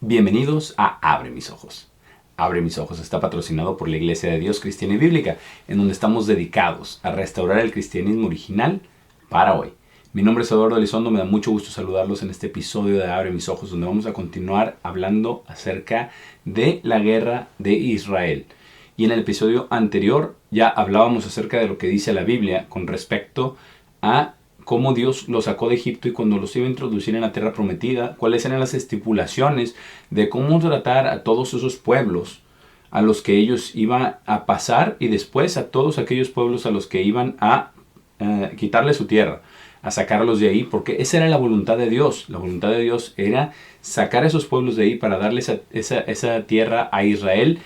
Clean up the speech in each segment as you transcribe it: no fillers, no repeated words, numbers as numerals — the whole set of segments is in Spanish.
Bienvenidos a Abre mis ojos. Abre mis ojos está patrocinado por la Iglesia de Dios Cristiana y Bíblica, en donde estamos dedicados a restaurar el cristianismo original para hoy. Mi nombre es Eduardo Elizondo, me da mucho gusto saludarlos en este episodio de Abre mis ojos, donde vamos a continuar hablando acerca de la guerra de Israel. Y en el episodio anterior ya hablábamos acerca de lo que dice la Biblia con respecto a cómo Dios los sacó de Egipto y cuando los iba a introducir en la tierra prometida, cuáles eran las estipulaciones de cómo tratar a todos esos pueblos a los que ellos iban a pasar y después a todos aquellos pueblos a los que iban a quitarle su tierra, a sacarlos de ahí, porque esa era la voluntad de Dios. La voluntad de Dios era sacar a esos pueblos de ahí para darles esa tierra a Israel.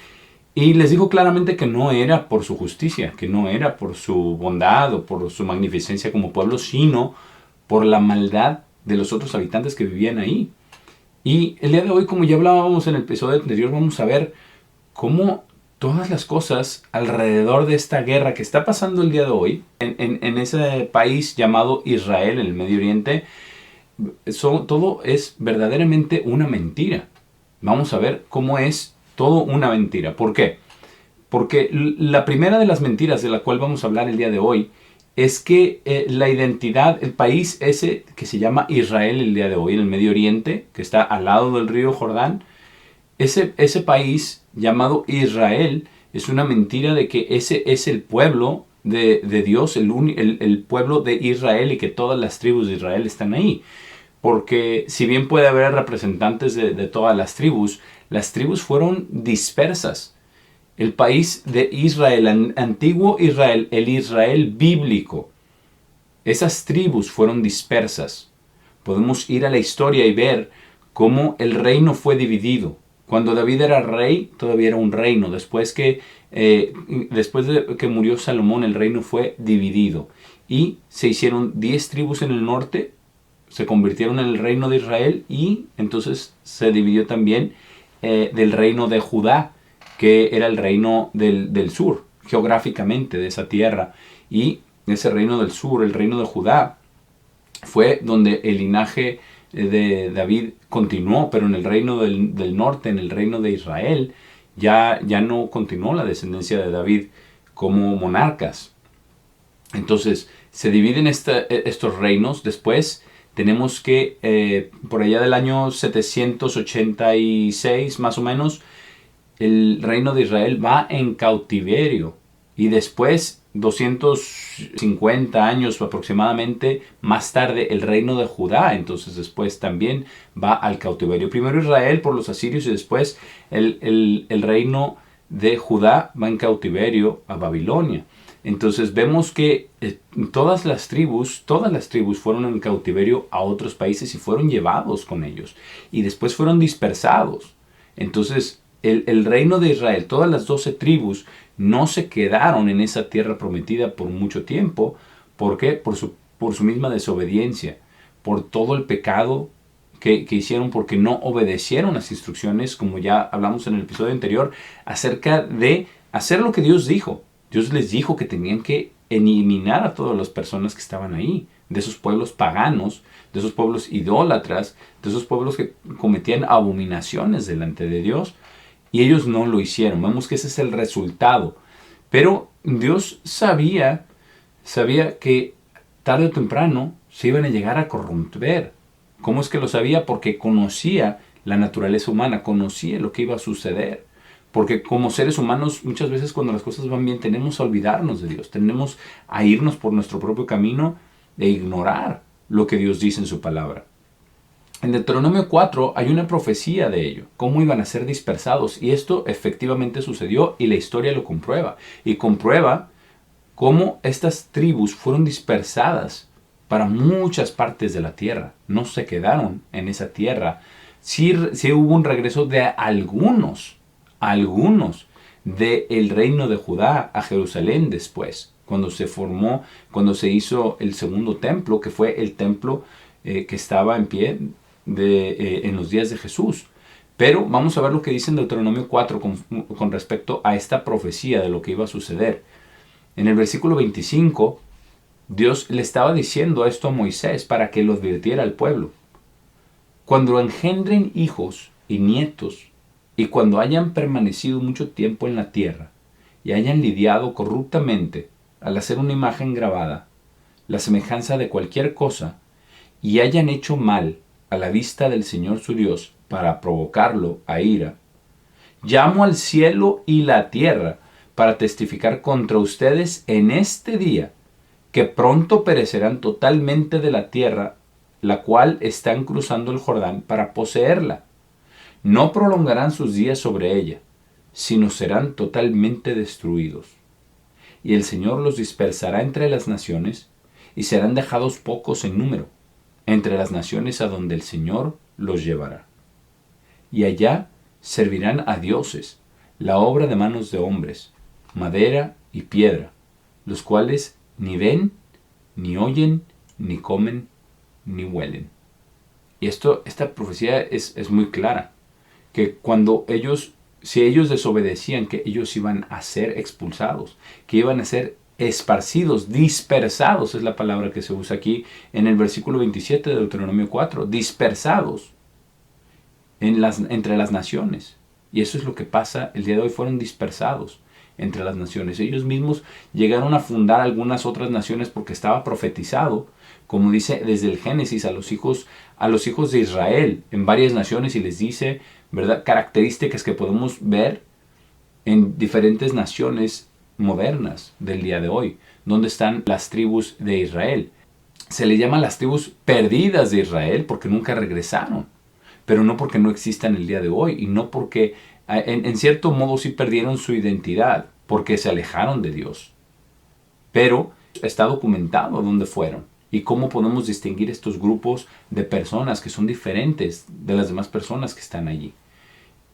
Y les dijo claramente que no era por su justicia, que no era por su bondad o por su magnificencia como pueblo, sino por la maldad de los otros habitantes que vivían ahí. Y el día de hoy, como ya hablábamos en el episodio anterior, vamos a ver cómo todas las cosas alrededor de esta guerra que está pasando el día de hoy, en ese país llamado Israel, en el Medio Oriente, todo es verdaderamente una mentira. Vamos a ver cómo es todo una mentira. ¿Por qué? Porque la primera de las mentiras de la cual vamos a hablar el día de hoy es que la identidad, el país ese que se llama Israel el día de hoy, en el Medio Oriente, que está al lado del río Jordán, ese país llamado Israel es una mentira de que ese es el pueblo de Dios, el pueblo de Israel y que todas las tribus de Israel están ahí. Porque si bien puede haber representantes de todas las tribus fueron dispersas. El país de Israel, antiguo Israel, el Israel bíblico, esas tribus fueron dispersas. Podemos ir a la historia y ver cómo el reino fue dividido. Cuando David era rey, todavía era un reino. Después de que murió Salomón, el reino fue dividido. Y se hicieron 10 tribus en el norte, se convirtieron en el reino de Israel y entonces se dividió también del reino de Judá, que era el reino del sur, geográficamente de esa tierra. Y ese reino del sur, el reino de Judá, fue donde el linaje de David continuó, pero en el reino del norte, en el reino de Israel, ya no continuó la descendencia de David como monarcas. Entonces se dividen estos reinos. Después tenemos que por allá del año 786 más o menos, el reino de Israel va en cautiverio. Y después, 250 años aproximadamente más tarde, el reino de Judá, entonces después también va al cautiverio. Primero Israel por los asirios y después el reino de Judá va en cautiverio a Babilonia. Entonces vemos que todas las tribus fueron en cautiverio a otros países y fueron llevados con ellos. Y después fueron dispersados. Entonces el reino de Israel, todas las 12 tribus, no se quedaron en esa tierra prometida por mucho tiempo. ¿Por qué? Por su misma desobediencia, por todo el pecado que hicieron, porque no obedecieron las instrucciones, como ya hablamos en el episodio anterior, acerca de hacer lo que Dios dijo. Dios les dijo que tenían que eliminar a todas las personas que estaban ahí, de esos pueblos paganos, de esos pueblos idólatras, de esos pueblos que cometían abominaciones delante de Dios. Y ellos no lo hicieron. Vemos que ese es el resultado. Pero Dios sabía que tarde o temprano se iban a llegar a corromper. ¿Cómo es que lo sabía? Porque conocía la naturaleza humana, conocía lo que iba a suceder. Porque como seres humanos, muchas veces cuando las cosas van bien, tenemos a olvidarnos de Dios. Tenemos a irnos por nuestro propio camino e ignorar lo que Dios dice en su palabra. En Deuteronomio 4 hay una profecía de ello, cómo iban a ser dispersados. Y esto efectivamente sucedió y la historia lo comprueba. Y comprueba cómo estas tribus fueron dispersadas para muchas partes de la tierra. No se quedaron en esa tierra. Sí hubo un regreso de algunos del reino de Judá a Jerusalén después, cuando se hizo el segundo templo, que fue el templo que estaba en pie en los días de Jesús. Pero vamos a ver lo que dice en Deuteronomio 4 con respecto a esta profecía de lo que iba a suceder. En el versículo 25, Dios le estaba diciendo esto a Moisés para que lo advirtiera al pueblo. Cuando engendren hijos, y nietos, y cuando hayan permanecido mucho tiempo en la tierra, y hayan lidiado corruptamente al hacer una imagen grabada, la semejanza de cualquier cosa, y hayan hecho mal a la vista del Señor su Dios para provocarlo a ira, llamo al cielo y la tierra para testificar contra ustedes en este día, que pronto perecerán totalmente de la tierra, la cual están cruzando el Jordán para poseerla. No prolongarán sus días sobre ella, sino serán totalmente destruidos. Y el Señor los dispersará entre las naciones, y serán dejados pocos en número, entre las naciones a donde el Señor los llevará. Y allá servirán a dioses, la obra de manos de hombres, madera y piedra, los cuales ni ven, ni oyen, ni comen, ni huelen. Y esta profecía es muy clara, que cuando si ellos desobedecían, que ellos iban a ser expulsados, que iban a ser esparcidos, dispersados, es la palabra que se usa aquí en el versículo 27 de Deuteronomio 4, dispersados entre las naciones. Y eso es lo que pasa el día de hoy, fueron dispersados entre las naciones. Ellos mismos llegaron a fundar algunas otras naciones porque estaba profetizado, como dice desde el Génesis, a los hijos de Israel en varias naciones, y les dice, ¿verdad?, características que podemos ver en diferentes naciones modernas del día de hoy. ¿Dónde están las tribus de Israel? Se les llama las tribus perdidas de Israel porque nunca regresaron, pero no porque no existan el día de hoy, y no porque en cierto modo sí perdieron su identidad porque se alejaron de Dios. Pero está documentado dónde fueron y cómo podemos distinguir estos grupos de personas que son diferentes de las demás personas que están allí.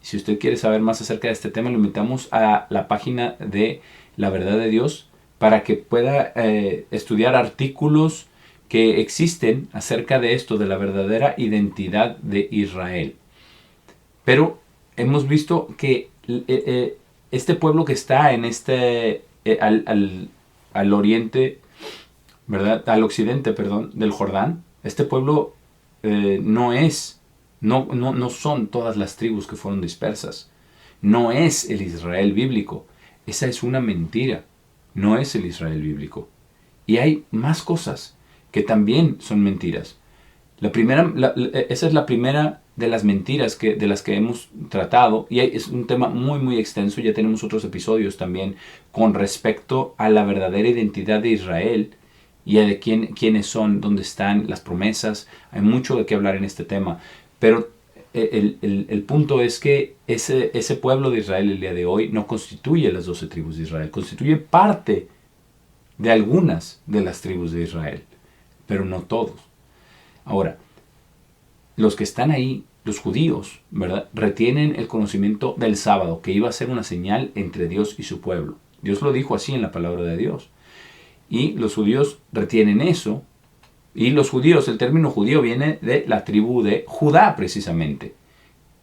Si usted quiere saber más acerca de este tema, lo invitamos a la página de La Verdad de Dios para que pueda estudiar artículos que existen acerca de esto, de la verdadera identidad de Israel. Pero hemos visto que este pueblo que está en al oriente, ¿verdad?, al occidente, perdón, del Jordán, este pueblo no son todas las tribus que fueron dispersas. No es el Israel bíblico. Esa es una mentira. No es el Israel bíblico. Y hay más cosas que también son mentiras. Esa es la primera de las mentiras de las que hemos tratado, y es un tema muy muy extenso. Ya tenemos otros episodios también con respecto a la verdadera identidad de Israel y a de quiénes son, dónde están las promesas. Hay mucho de qué hablar en este tema, pero el punto es que ese pueblo de Israel el día de hoy no constituye las 12 tribus de Israel, constituye parte de algunas de las tribus de Israel, pero no todos. Ahora, los que están ahí, los judíos, ¿verdad?, retienen el conocimiento del sábado, que iba a ser una señal entre Dios y su pueblo. Dios lo dijo así en la palabra de Dios. Y los judíos retienen eso. Y los judíos, el término judío viene de la tribu de Judá precisamente.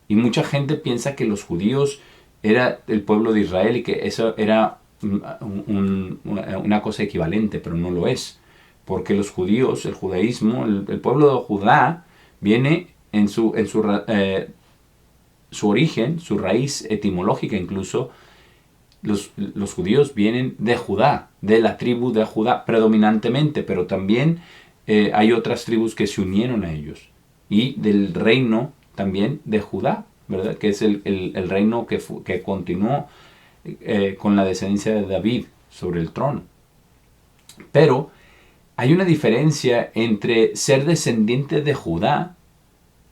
Y mucha gente piensa que los judíos era el pueblo de Israel y que eso era una cosa equivalente, pero no lo es. Porque los judíos, el judaísmo, el pueblo de Judá viene en su origen, su raíz etimológica incluso. Los judíos vienen de Judá, de la tribu de Judá predominantemente, pero también hay otras tribus que se unieron a ellos. Y del reino también de Judá, ¿verdad?, que es el reino que continuó con la descendencia de David sobre el trono. Pero hay una diferencia entre ser descendiente de Judá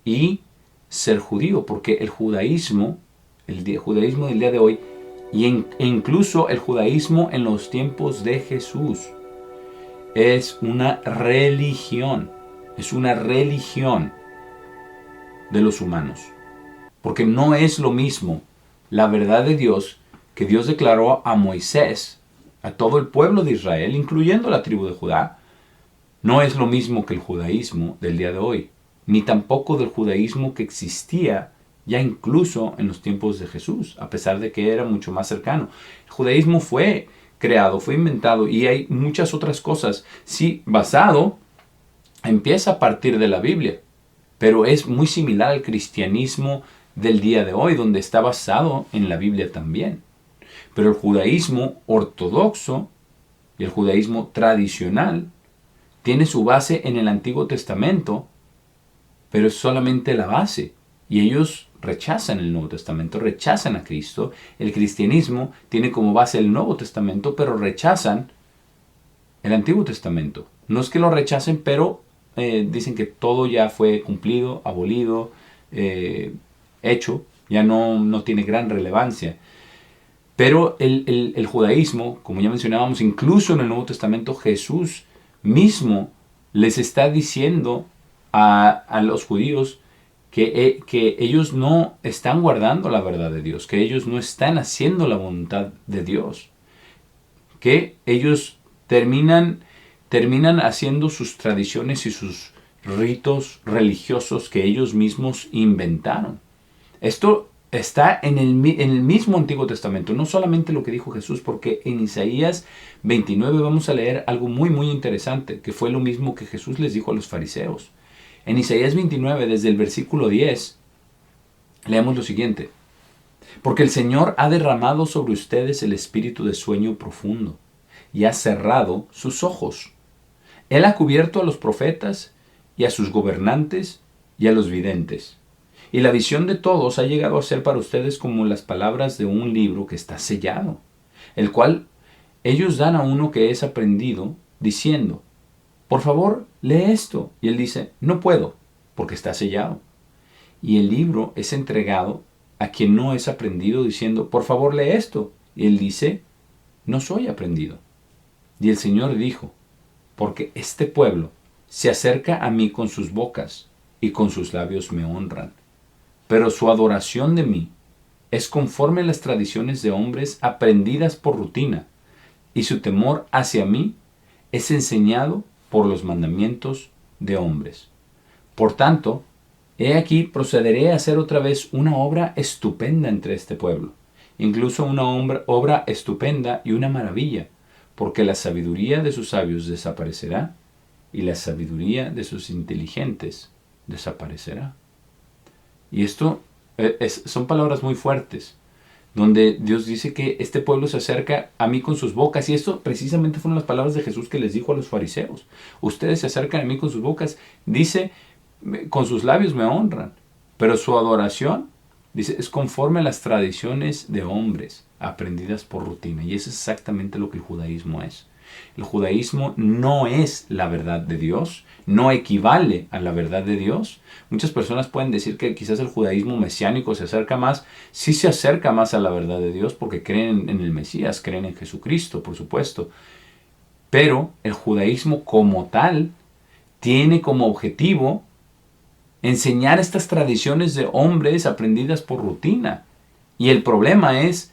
y ser judío, porque el judaísmo del día de hoy, e incluso el judaísmo en los tiempos de Jesús, es una religión de los humanos, porque no es lo mismo la verdad de Dios que Dios declaró a Moisés, a todo el pueblo de Israel, incluyendo la tribu de Judá. No es lo mismo que el judaísmo del día de hoy, ni tampoco del judaísmo que existía ya incluso en los tiempos de Jesús, a pesar de que era mucho más cercano. El judaísmo fue creado, fue inventado, y hay muchas otras cosas. Sí, empieza a partir de la Biblia, pero es muy similar al cristianismo del día de hoy, donde está basado en la Biblia también. Pero el judaísmo ortodoxo y el judaísmo tradicional tiene su base en el Antiguo Testamento, pero es solamente la base. Y ellos rechazan el Nuevo Testamento, rechazan a Cristo. El cristianismo tiene como base el Nuevo Testamento, pero rechazan el Antiguo Testamento. No es que lo rechacen, pero dicen que todo ya fue cumplido, abolido, hecho, ya no tiene gran relevancia. Pero el judaísmo, como ya mencionábamos, incluso en el Nuevo Testamento, Jesús mismo les está diciendo a los judíos que ellos no están guardando la verdad de Dios, que ellos no están haciendo la voluntad de Dios, que ellos terminan haciendo sus tradiciones y sus ritos religiosos que ellos mismos inventaron. Esto está en el mismo Antiguo Testamento, no solamente lo que dijo Jesús, porque en Isaías 29 vamos a leer algo muy muy interesante, que fue lo mismo que Jesús les dijo a los fariseos. En Isaías 29, desde el versículo 10, leemos lo siguiente: porque el Señor ha derramado sobre ustedes el espíritu de sueño profundo y ha cerrado sus ojos. Él ha cubierto a los profetas y a sus gobernantes y a los videntes. Y la visión de todos ha llegado a ser para ustedes como las palabras de un libro que está sellado, el cual ellos dan a uno que es aprendido, diciendo: por favor, lee esto. Y él dice: no puedo, porque está sellado. Y el libro es entregado a quien no es aprendido, diciendo: por favor, lee esto. Y él dice: no soy aprendido. Y el Señor dijo: porque este pueblo se acerca a mí con sus bocas y con sus labios me honran, pero su adoración de mí es conforme a las tradiciones de hombres aprendidas por rutina, y su temor hacia mí es enseñado por los mandamientos de hombres. Por tanto, he aquí procederé a hacer otra vez una obra estupenda entre este pueblo, incluso una obra estupenda y una maravilla, porque la sabiduría de sus sabios desaparecerá y la sabiduría de sus inteligentes desaparecerá. Y esto son palabras muy fuertes, donde Dios dice que este pueblo se acerca a mí con sus bocas, y esto precisamente fueron las palabras de Jesús que les dijo a los fariseos. Ustedes se acercan a mí con sus bocas, dice, con sus labios me honran, pero su adoración, dice, es conforme a las tradiciones de hombres aprendidas por rutina. Y eso es exactamente lo que el judaísmo es. El judaísmo no es la verdad de Dios, no equivale a la verdad de Dios. Muchas personas pueden decir que quizás el judaísmo mesiánico se acerca más, sí se acerca más a la verdad de Dios porque creen en el Mesías, creen en Jesucristo, por supuesto. Pero el judaísmo como tal tiene como objetivo enseñar estas tradiciones de hombres aprendidas por rutina. Y el problema es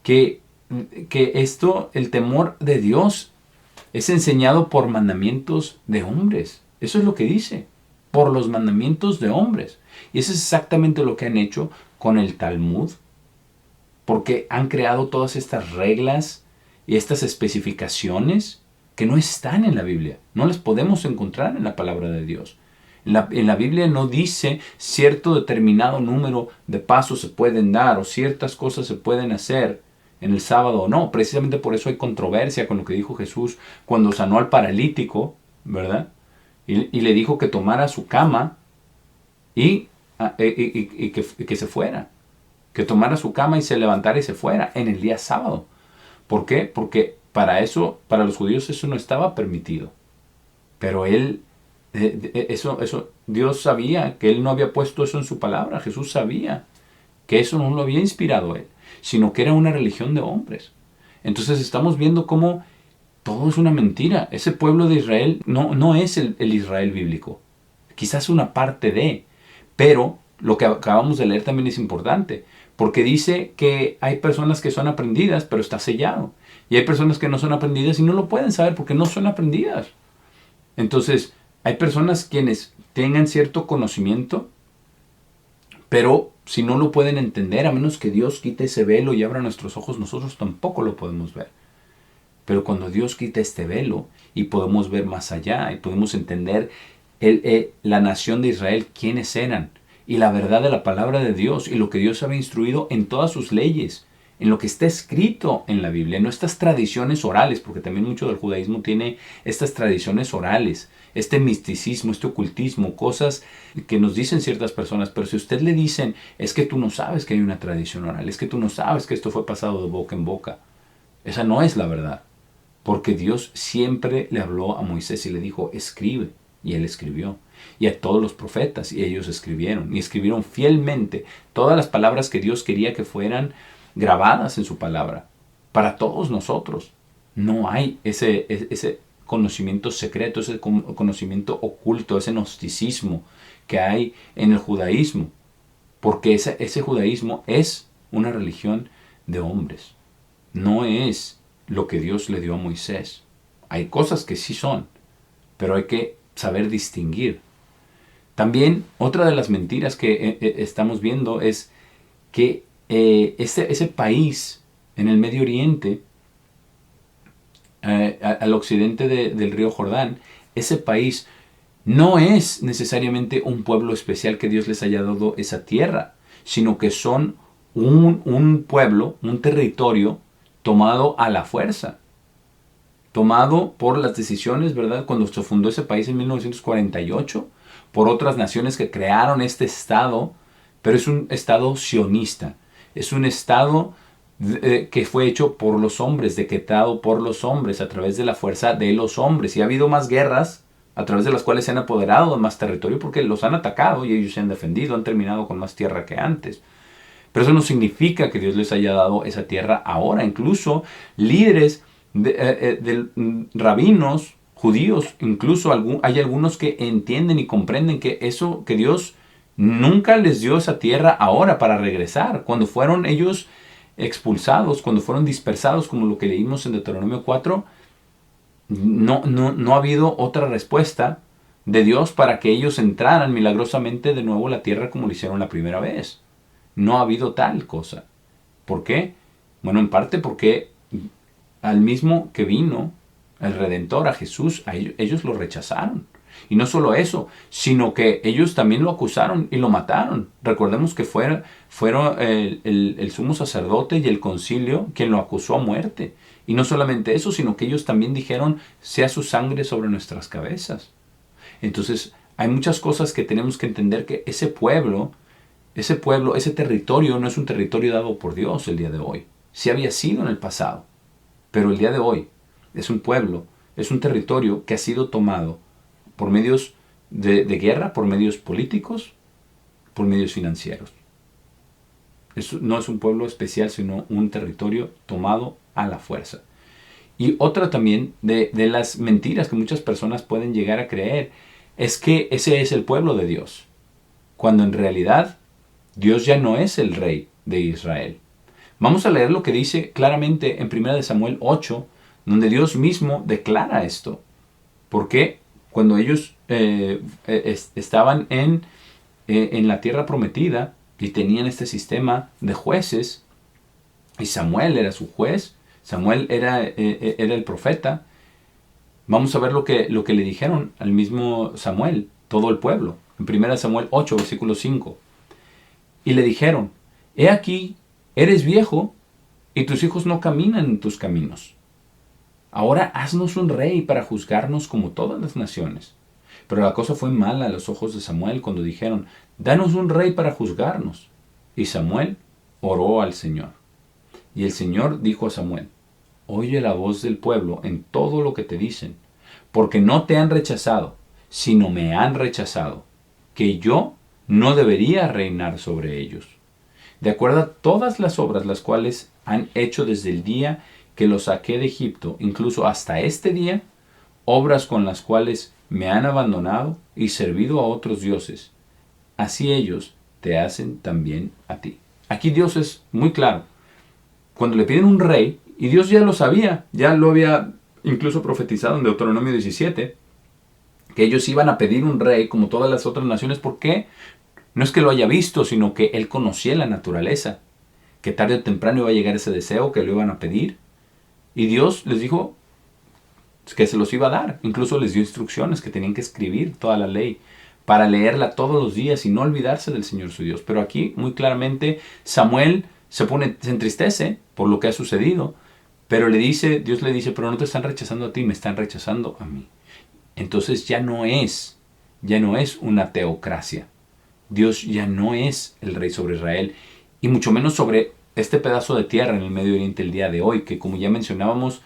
que el temor de Dios es enseñado por mandamientos de hombres. Eso es lo que dice, por los mandamientos de hombres. Y eso es exactamente lo que han hecho con el Talmud, porque han creado todas estas reglas y estas especificaciones que no están en la Biblia. No las podemos encontrar en la palabra de Dios. En la Biblia no dice cierto determinado número de pasos se pueden dar o ciertas cosas se pueden hacer en el sábado o no. Precisamente por eso hay controversia con lo que dijo Jesús cuando sanó al paralítico, ¿verdad? Y le dijo que tomara su cama y que se fuera. Que tomara su cama y se levantara y se fuera en el día sábado. ¿Por qué? Porque para los judíos eso no estaba permitido. Pero Dios sabía que Él no había puesto eso en su palabra. Jesús sabía que eso no lo había inspirado Él, sino que era una religión de hombres. Entonces estamos viendo cómo todo es una mentira. Ese pueblo de Israel no es el Israel bíblico. Quizás una parte de, pero lo que acabamos de leer también es importante, porque dice que hay personas que son aprendidas, pero está sellado. Y hay personas que no son aprendidas y no lo pueden saber porque no son aprendidas. Entonces, hay personas quienes tengan cierto conocimiento, pero si no lo pueden entender, a menos que Dios quite ese velo y abra nuestros ojos, nosotros tampoco lo podemos ver. Pero cuando Dios quita este velo y podemos ver más allá y podemos entender la nación de Israel, quiénes eran y la verdad de la palabra de Dios y lo que Dios había instruido en todas sus leyes, en lo que está escrito en la Biblia, no estas tradiciones orales, porque también mucho del judaísmo tiene estas tradiciones orales, este misticismo, este ocultismo, cosas que nos dicen ciertas personas, pero si usted le dicen, es que tú no sabes que hay una tradición oral, es que tú no sabes que esto fue pasado de boca en boca, esa no es la verdad, porque Dios siempre le habló a Moisés y le dijo, escribe, y él escribió, y a todos los profetas, y ellos escribieron, y escribieron fielmente todas las palabras que Dios quería que fueran grabadas en su palabra, para todos nosotros. No hay ese conocimiento secreto, ese conocimiento oculto, ese gnosticismo que hay en el judaísmo, porque ese judaísmo es una religión de hombres, no es lo que Dios le dio a Moisés. Hay cosas que sí son, pero hay que saber distinguir. También otra de las mentiras que estamos viendo es que ese país en el Medio Oriente, al occidente del río Jordán, ese país no es necesariamente un pueblo especial que Dios les haya dado esa tierra, sino que son un pueblo, un territorio tomado a la fuerza, tomado por las decisiones, ¿verdad? Cuando se fundó ese país en 1948, por otras naciones que crearon este estado, pero es un estado sionista, es un estado que fue hecho por los hombres, decretado por los hombres, a través de la fuerza de los hombres. Y ha habido más guerras a través de las cuales se han apoderado de más territorio porque los han atacado y ellos se han defendido, han terminado con más tierra que antes. Pero eso no significa que Dios les haya dado esa tierra ahora. Incluso líderes rabinos judíos, incluso hay algunos que entienden y comprenden que eso, que Dios nunca les dio esa tierra ahora para regresar. Cuando fueron ellos expulsados, cuando fueron dispersados, como lo que leímos en Deuteronomio 4, no ha habido otra respuesta de Dios para que ellos entraran milagrosamente de nuevo a la tierra como lo hicieron la primera vez. No ha habido tal cosa. ¿Por qué? Bueno, en parte porque al mismo que vino el Redentor, a Jesús, ellos lo rechazaron. Y no solo eso, sino que ellos también lo acusaron y lo mataron. Recordemos que fueron el sumo sacerdote y el concilio quien lo acusó a muerte. Y no solamente eso, sino que ellos también dijeron, sea su sangre sobre nuestras cabezas. Entonces, hay muchas cosas que tenemos que entender, que ese pueblo, ese territorio no es un territorio dado por Dios el día de hoy. Sí había sido en el pasado, pero el día de hoy es un pueblo, es un territorio que ha sido tomado por medios de guerra, por medios políticos, por medios financieros. No es un pueblo especial, sino un territorio tomado a la fuerza. Y otra también de las mentiras que muchas personas pueden llegar a creer es que ese es el pueblo de Dios, cuando en realidad Dios ya no es el rey de Israel. Vamos a leer lo que dice claramente en 1 Samuel 8, donde Dios mismo declara esto. Porque cuando ellos estaban en la tierra prometida y tenían este sistema de jueces, y Samuel era su juez, Samuel era el profeta, vamos a ver lo que le dijeron al mismo Samuel, todo el pueblo, en 1 Samuel 8, versículo 5. Y le dijeron, he aquí, eres viejo, y tus hijos no caminan en tus caminos. Ahora haznos un rey para juzgarnos como todas las naciones. Pero la cosa fue mala a los ojos de Samuel cuando dijeron, danos un rey para juzgarnos. Y Samuel oró al Señor. Y el Señor dijo a Samuel, oye la voz del pueblo en todo lo que te dicen, porque no te han rechazado, sino me han rechazado, que yo no debería reinar sobre ellos. De acuerdo a todas las obras las cuales han hecho desde el día que los saqué de Egipto, incluso hasta este día, obras con las cuales me han abandonado y servido a otros dioses, así ellos te hacen también a ti. Aquí Dios es muy claro. Cuando le piden un rey, y Dios ya lo sabía, ya lo había incluso profetizado en Deuteronomio 17, que ellos iban a pedir un rey como todas las otras naciones. ¿Por qué? No es que lo haya visto, sino que él conocía la naturaleza, que tarde o temprano iba a llegar ese deseo, que lo iban a pedir. Y Dios les dijo que se los iba a dar. Incluso les dio instrucciones que tenían que escribir toda la ley para leerla todos los días y no olvidarse del Señor su Dios. Pero aquí muy claramente Samuel se entristece por lo que ha sucedido, pero Dios le dice, pero no te están rechazando a ti, me están rechazando a mí. Entonces ya no es una teocracia. Dios ya no es el rey sobre Israel, y mucho menos sobre este pedazo de tierra en el Medio Oriente el día de hoy, que como ya mencionábamos,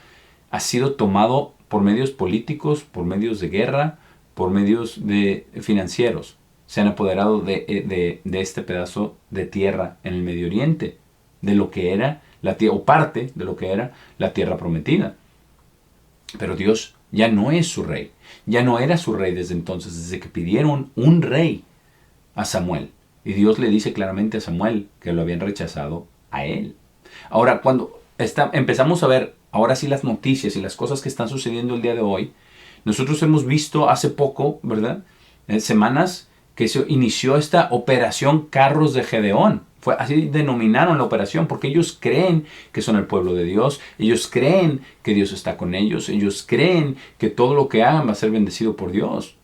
ha sido tomado por medios políticos, por medios de guerra, por medios financieros. Se han apoderado de este pedazo de tierra en el Medio Oriente, de lo que era o parte de lo que era la tierra prometida. Pero Dios ya no es su rey. Ya no era su rey desde entonces, desde que pidieron un rey a Samuel. Y Dios le dice claramente a Samuel que lo habían rechazado a él. Ahora, cuando empezamos a ver ahora sí las noticias y las cosas que están sucediendo el día de hoy, nosotros hemos visto hace poco, ¿verdad? Semanas que se inició esta operación Carros de Gedeón. Así denominaron la operación, porque ellos creen que son el pueblo de Dios, ellos creen que Dios está con ellos, ellos creen que todo lo que hagan va a ser bendecido por Dios.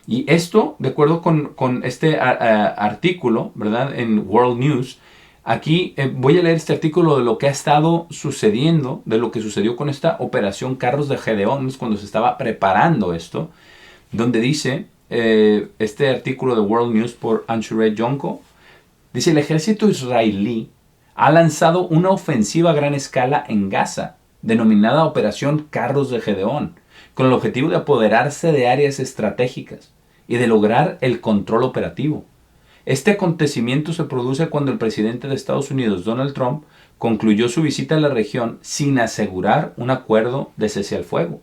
Y esto, de acuerdo con este artículo, ¿verdad? En World News, aquí voy a leer este artículo de lo que ha estado sucediendo, de lo que sucedió con esta operación Carros de Gedeón, cuando se estaba preparando esto, donde dice, este artículo de World News por Anshuret Jonko, dice, el ejército israelí ha lanzado una ofensiva a gran escala en Gaza, denominada Operación Carros de Gedeón, con el objetivo de apoderarse de áreas estratégicas y de lograr el control operativo. Este acontecimiento se produce cuando el presidente de Estados Unidos, Donald Trump, concluyó su visita a la región sin asegurar un acuerdo de cese al fuego.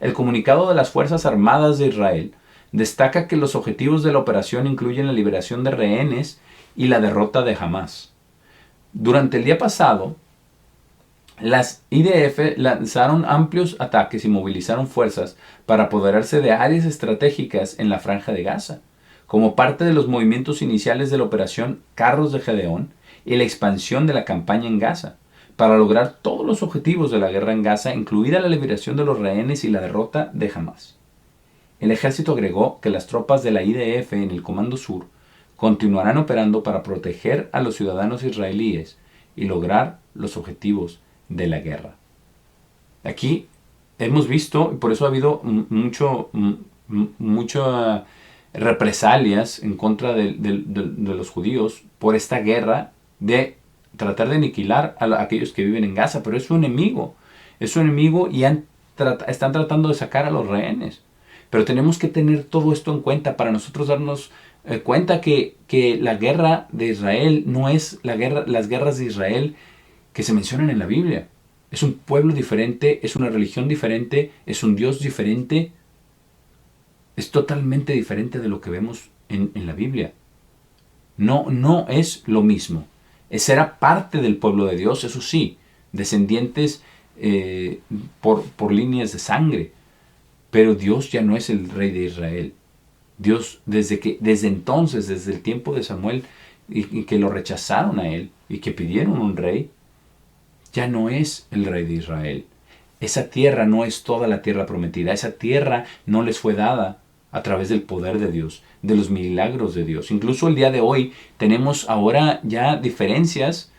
El comunicado de las Fuerzas Armadas de Israel destaca que los objetivos de la operación incluyen la liberación de rehenes y la derrota de Hamás. Durante el día pasado, las IDF lanzaron amplios ataques y movilizaron fuerzas para apoderarse de áreas estratégicas en la Franja de Gaza, como parte de los movimientos iniciales de la operación Carros de Gedeón y la expansión de la campaña en Gaza, para lograr todos los objetivos de la guerra en Gaza, incluida la liberación de los rehenes y la derrota de Hamás. El ejército agregó que las tropas de la IDF en el Comando Sur continuarán operando para proteger a los ciudadanos israelíes y lograr los objetivos de la guerra. Aquí hemos visto, y por eso ha habido muchas represalias en contra de los judíos por esta guerra de tratar de aniquilar a aquellos que viven en Gaza, pero es su enemigo y están tratando de sacar a los rehenes. Pero tenemos que tener todo esto en cuenta para nosotros darnos cuenta que la guerra de Israel no es las guerras de Israel que se mencionan en la Biblia. Es un pueblo diferente, es una religión diferente, es un Dios diferente. Es totalmente diferente de lo que vemos en la Biblia. No es lo mismo. Será parte del pueblo de Dios, eso sí, descendientes por líneas de sangre. Pero Dios ya no es el rey de Israel. Dios, desde entonces, desde el tiempo de Samuel, y que lo rechazaron a él, y que pidieron un rey, ya no es el rey de Israel. Esa tierra no es toda la tierra prometida. Esa tierra no les fue dada a través del poder de Dios, de los milagros de Dios. Incluso el día de hoy tenemos ahora ya diferencias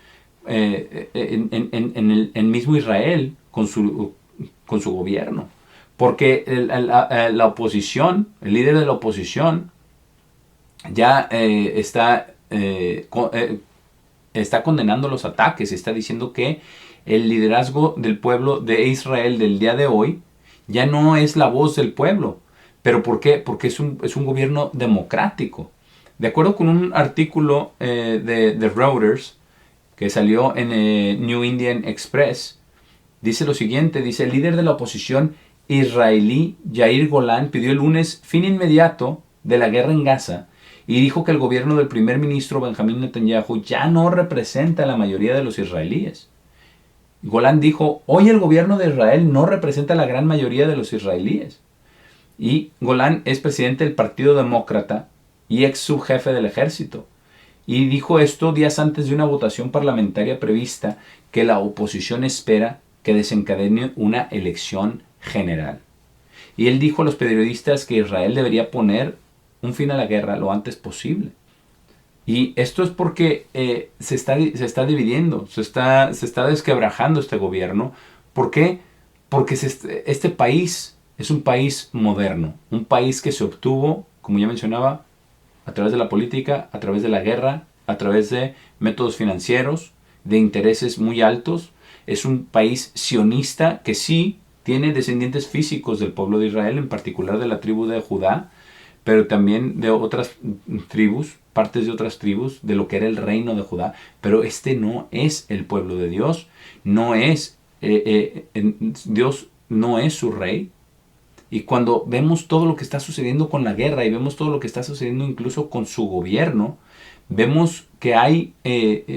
en el mismo Israel con su gobierno. Porque la oposición, el líder de la oposición, ya está condenando los ataques, está diciendo que el liderazgo del pueblo de Israel del día de hoy ya no es la voz del pueblo. ¿Pero por qué? Porque es un gobierno democrático. De acuerdo con un artículo de Reuters que salió en New Indian Express, dice lo siguiente, dice, el líder de la oposición israelí Yair Golan pidió el lunes fin inmediato de la guerra en Gaza y dijo que el gobierno del primer ministro Benjamín Netanyahu ya no representa a la mayoría de los israelíes. Golan dijo, hoy el gobierno de Israel no representa a la gran mayoría de los israelíes. Y Golan es presidente del Partido Demócrata y ex subjefe del ejército. Y dijo esto días antes de una votación parlamentaria prevista que la oposición espera que desencadene una elección general. Y él dijo a los periodistas que Israel debería poner un fin a la guerra lo antes posible. Y esto es porque se está dividiendo, se está desquebrajando este gobierno. ¿Por qué? Porque este país es un país moderno, un país que se obtuvo, como ya mencionaba, a través de la política, a través de la guerra, a través de métodos financieros, de intereses muy altos. Es un país sionista que sí tiene descendientes físicos del pueblo de Israel, en particular de la tribu de Judá, pero también de otras tribus, partes de otras tribus, de lo que era el reino de Judá. Pero este no es el pueblo de Dios, no es, Dios no es su rey. Y cuando vemos todo lo que está sucediendo con la guerra y vemos todo lo que está sucediendo incluso con su gobierno, vemos que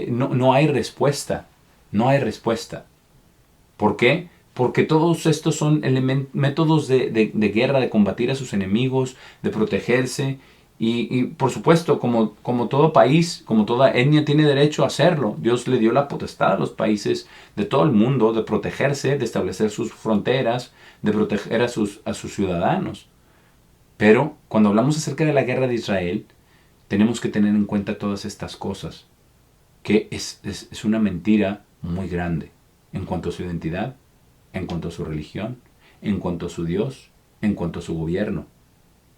no hay respuesta. No hay respuesta. ¿Por qué? Porque todos estos son métodos de guerra, de combatir a sus enemigos, de protegerse. Y por supuesto, como todo país, como toda etnia tiene derecho a hacerlo, Dios le dio la potestad a los países de todo el mundo de protegerse, de establecer sus fronteras, de proteger a sus ciudadanos. Pero cuando hablamos acerca de la guerra de Israel, tenemos que tener en cuenta todas estas cosas, que es una mentira muy grande en cuanto a su identidad, en cuanto a su religión, en cuanto a su Dios, en cuanto a su gobierno.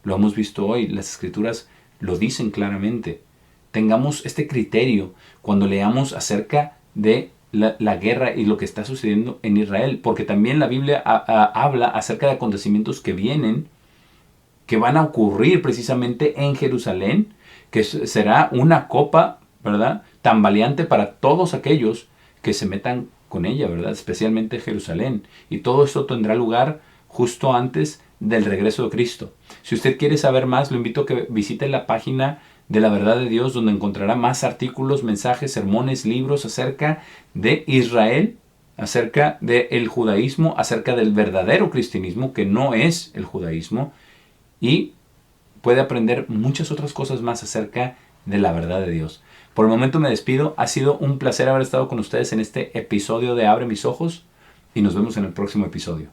Lo hemos visto hoy, las escrituras lo dicen claramente. Tengamos este criterio cuando leamos acerca de la guerra y lo que está sucediendo en Israel, porque también la Biblia habla acerca de acontecimientos que vienen, que van a ocurrir precisamente en Jerusalén, que será una copa, ¿verdad?, tambaleante para todos aquellos que se metan con ella, ¿verdad?, especialmente Jerusalén. Y todo esto tendrá lugar justo antes del regreso de Cristo. Si usted quiere saber más, lo invito a que visite la página de la Verdad de Dios, donde encontrará más artículos, mensajes, sermones, libros acerca de Israel, acerca del judaísmo, acerca del verdadero cristianismo, que no es el judaísmo, y puede aprender muchas otras cosas más acerca de la verdad de Dios. Por el momento me despido. Ha sido un placer haber estado con ustedes en este episodio de Abre mis ojos y nos vemos en el próximo episodio.